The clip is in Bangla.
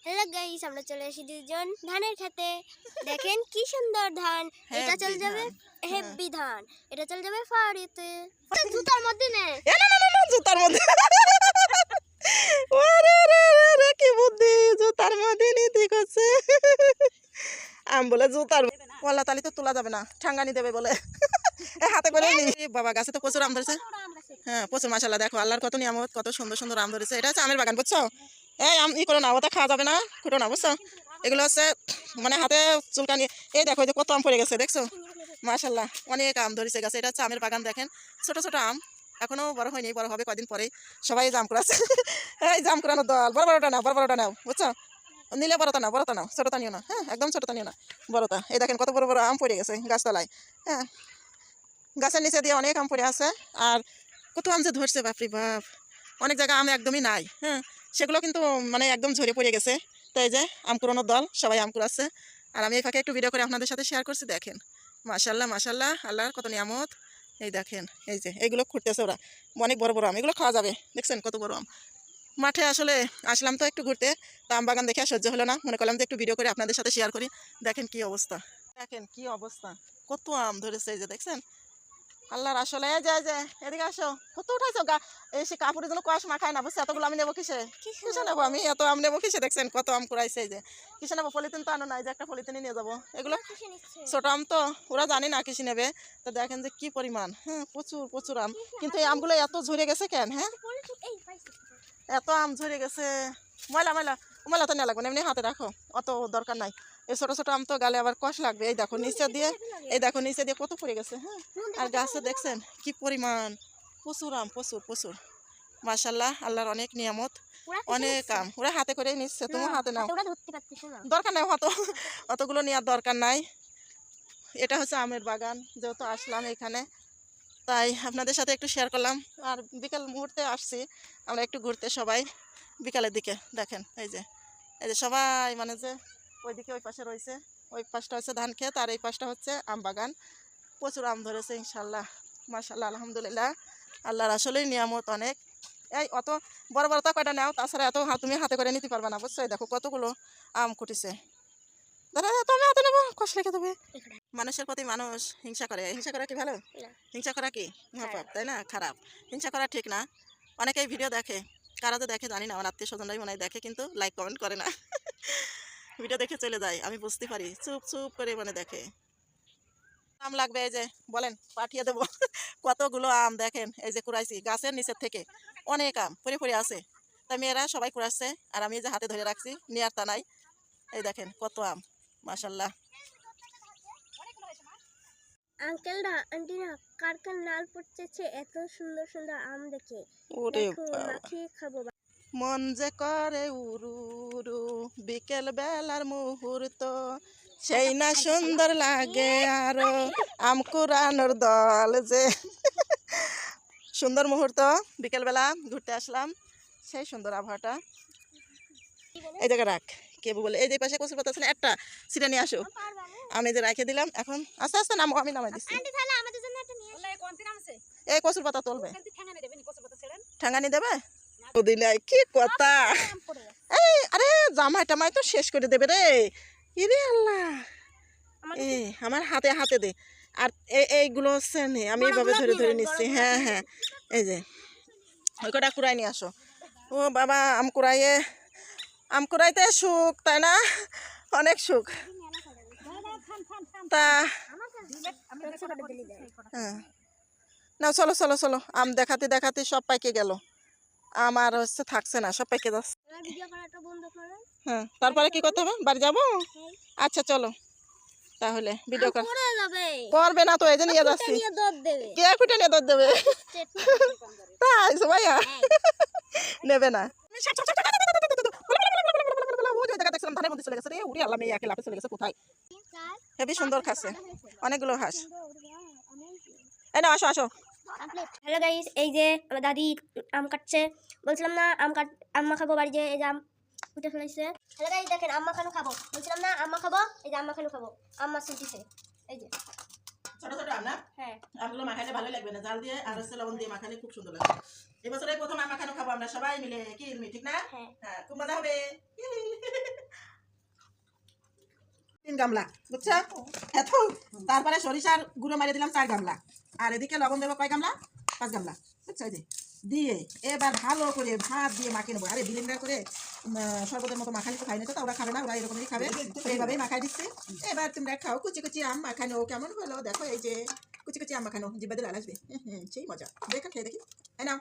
হ্যালো গাইস, আমরা চলে এসেছি দুজন ধানের খেতে। দেখেন কি সুন্দর ধান। এটা চলে যাবে হেভি ধান, এটা চলে যাবে ফাড়িতে। জুতার মধ্যে নে, না জুতার মধ্যে। ওরে রে রে কি বুদ্ধি, জুতার মধ্যে নিতে করছে। আম বলে জুতার ওলা তালি তো তোলা যাবে না, ঠাঙ্গানি দেবে বলে হাতে করে নি। বাবা গাছে তো প্রচুর আম ধরেছে। হ্যাঁ প্রচুর মাশাআল্লাহ। দেখো আল্লাহর কত নিয়ামত, কত সুন্দর সুন্দর আম ধরেছে। এটা হচ্ছে আমের বাগান, বুঝছো? এই আম ই করো না, ওটা খাওয়া যাবে না, ফুটো না, বুঝছো? এগুলো হচ্ছে মানে হাতে চুলকানি। এই দেখো যে কত আম পড়ে গেছে, দেখছো? মাশাআল্লাহ অনেক আম ধরেছে গাছে। এটা হচ্ছে আমের বাগান। দেখেন ছোট ছোট আম, এখনো বড় হয়নি, বড় হবে কয়দিন পরে। সবাই জাম কুড়াচ্ছে। এই জাম কুড়ানোর দল। বড় বড়টা নাও, বড় বড়টা নাও, বুঝছো? নিলে বড়টা নাও, বড়টা নাও, ছোটটা নিও না। হ্যাঁ একদম ছোটটা নিও না, বড়টা। এই দেখেন কত বড় বড় আম পড়ে গেছে গাছতলায়। হ্যাঁ গাছের নিচে দিয়ে অনেক আম পড়ে আছে। আর কত আম যে ধরছে, বাপরে বাপ। অনেক জায়গায় আম একদমই নাই। হ্যাঁ সেগুলো কিন্তু মানে একদম ঝরে পড়ে গেছে। তাই যে আম কুড়ানোর দল, সবাই আম কুড়াচ্ছে। আর আমি এই ফাঁকে একটু ভিডিও করে আপনাদের সাথে শেয়ার করছি। দেখেন মাশাআল্লাহ মাশাআল্লাহ, আল্লাহর কত নিয়ামত। এই দেখেন এই যে এইগুলো খুঁড়তেছে ওরা, অনেক বড় বড় আম, এগুলো খাওয়া যাবে। দেখছেন কত বড় আম। মাঠে আসলে আসলাম তো একটু ঘুরতে, তা আম বাগান দেখে আর সহ্য হলো না, মনে করলাম যে একটু ভিডিও করে আপনাদের সাথে শেয়ার করি। দেখেন কি অবস্থা, দেখেন কি অবস্থা, কত আম ধরেছে। এই যে দেখছেন আল্লাহর আসলে। এই যে এদিকে আসো, কত উঠাইছো গা। এই সে কাপড়ের জন্য কোয়াশ মাখায় না, বুঝছে? এতগুলো আমি নেবো কিসে, কিসে নেবো আমি এত আম নেবো কিসে? দেখছেন কত আম কুড়াইছে। এই যে কিসে নেবো, পলিথিন তো আনো নাই, যে একটা পলিথিনে নিয়ে যাবো। এগুলো ছোট আম তো, ওরা জানি না কিসে নেবে। তো দেখেন যে কি পরিমাণ। হ্যাঁ প্রচুর প্রচুর আম, কিন্তু এই আমগুলো এত ঝরে গেছে কেন? হ্যাঁ এত আম ঝরে গেছে। ময়লা ময়লা, ময়লা তো নেওয়া লাগবে না, এমনি হাতে রাখো, অত দরকার নাই। এই ছোটো ছোটো আম তো গালে আবার কষ লাগবে। এই দেখো নিচে দিয়ে, এই দেখো নিচে দিয়ে কত পড়ে গেছে। হ্যাঁ আর গাছে দেখছেন কি পরিমাণ, প্রচুর আম, প্রচুর প্রচুর। মাশাআল্লাহ আল্লাহর অনেক নিয়ামত, অনেক আম। ওরা হাতে করে নিচ্ছে, তোমার হাতে নাও, দরকার নাই অত, অতগুলো নেওয়ার দরকার নাই। এটা হচ্ছে আমের বাগান, যেহেতু আসলাম এখানে তাই আপনাদের সাথে একটু শেয়ার করলাম। আর বিকাল মুহূর্তে আসছি আমরা একটু ঘুরতে সবাই বিকালের দিকে। দেখেন এই যে সবাই মানে যে ওইদিকে ওই পাশে রয়েছে, ওই পাশটা হচ্ছে ধান ক্ষেত আর এই পাশটা হচ্ছে আম বাগান। প্রচুর আম ধরেছে ইনশাল্লাহ, মাশাল্লাহ আলহামদুলিল্লাহ। আল্লাহর আসলেই নিয়ামত অনেক। এই অত বড় বড় তা কয়টা নাও, তাছাড়া এত তুমি হাতে করে নিতে পারবে না, বুঝছো? দেখো কতগুলো আম কুটিছে। দাদা তুমি হাতে নেবো, কষ্ট লেগে দেবে। মানুষের প্রতি মানুষ হিংসা করে, হিংসা করা কি ভালো? হিংসা করা কি মহাপাপ, তাই না? খারাপ। হিংসা করা ঠিক না। অনেকেই ভিডিও দেখে, কারা তো দেখে জানি না, আমার আত্মীয় স্বজনরাই মনে হয় দেখে, কিন্তু লাইক কমেন্ট করে না। ভিডিও দেখে চলে যায়, আমি বুঝতে পারি, চুপ চুপ করে মানে দেখে। আম লাগবে এই যে বলেন, পাঠিয়ে দেবো। কতগুলো আম দেখেন, এই যে কুড়াইছি গাছের নিচের থেকে, অনেক আম পড়ে পড়ে আছে। তাই মেয়েরা সবাই কুড়াচ্ছে আর আমি এই যে হাতে ধরে রাখছি, নেয়ার তা নাই। এই দেখেন কত আম, মাশাল্লাহ। আঙ্কেলরা আন্টিরা কার কার লাল পড়তেছে এত সুন্দর সুন্দর আম দেখে। ওরে দেখো বাবা, মাখিয়ে খাবো। মন যে করে উরু উরু, বিকেল বেলার মুহূর্ত, সেই না সুন্দর লাগে আরো আম কুড়ানোর দল। যে সুন্দর মুহূর্ত, বিকেলবেলা ঘুরতে আসলাম, সেই সুন্দর আবহাওয়াটা। এই জায়গায় রাখ, কে বলে এই যে পাশে কচুর পাতা আছে না, একটা সিটা নিয়ে আসো। আমি যে রেখে দিলাম, এখন আস্তে আস্তে নামো, আমি নামাই দিচ্ছি। এই কচুর পাতা তুলবে, ঠ্যাঙ্গানি দেবে দিলে কি কথা। এই আরে জামাই টামাই তো শেষ করে দেবে রে। ইরে আল্লাহ, এই আমার হাতে হাতে দে। আর এইগুলো হচ্ছে নে, আমি এইভাবে ধরে ধরে নিচ্ছি। হ্যাঁ হ্যাঁ এই যে ওই কটা কুড়াই নিয়ে আসো। ও বাবা, আম কুড়াইয়ে, আম কুড়াইতে সুখ, তাই না? অনেক সুখ। তা হ্যাঁ না, চলো চলো চলো, আম দেখাতে দেখাতে সব পাইকে গেল। আমার হচ্ছে থাকছে না, সব পাইকে যাচ্ছে। হ্যাঁ তারপরে কি করতে হবে, বাড়ি যাবো? আচ্ছা চলো তাহলে ভিডিও কর। করবে না তো, এই যে নিয়ে যাচ্ছি। কে খুঁটে নিয়ে দর দেবে? তাই ভাইয়া নেবে না। হেবি সুন্দর খাচ্ছে, অনেকগুলো হাঁস। এই না আসো আসো। হ্যালো গাইস, এই যে আমার দাদি আম কাটছে। বলছিলাম না আম মাখাবো বাড়ি, যে এই যে আম উঠে ফেলেছে। হ্যালো গাইস দেখেন, আম মাখানো খাবো। বলছিলাম না আম মাখাবো, এই যে আম মাখানো খাবো। আম মাছিতেছে এই যে ছোট ছোট আম না? হ্যাঁ আমগুলো মাখালে ভালো লাগবে না, জাল দিয়ে আর হচ্ছে লবণ দিয়ে মাখালে খুব সুন্দর লাগবে। এবছরে প্রথম আম মাখানো খাবো আমরা সবাই মিলে, কি ঠিক না? হ্যাঁ খুব মজা হবে। গামলা, বুঝছো? এত। তারপরে সরিষার গুঁড়ো মারিয়ে দিলাম 4 গামলা, আর এদিকে লবণ দেবো কয় গামলা? 5 গামলা, বুঝছো? এই যে দিয়ে এবার ভালো করে ভাত দিয়ে মাখিয়ে নেবো। আরে ব্লেন্ডার করে শরবতের মতো মাখালি তো খাইনি, তো ওরা খাবে না, ওরা এরকমই খাবে। এইভাবেই মাখাই দিচ্ছি। এবার তোমরা খাও কুচি কুচি আম মাখানো। কেমন হলো দেখো, এই যে কুচি কুচি আম মাখানো, জিব্বা দিয়ে লাল আসবে। সেই মজা। দেখো খেয়ে দেখি, এই নাও।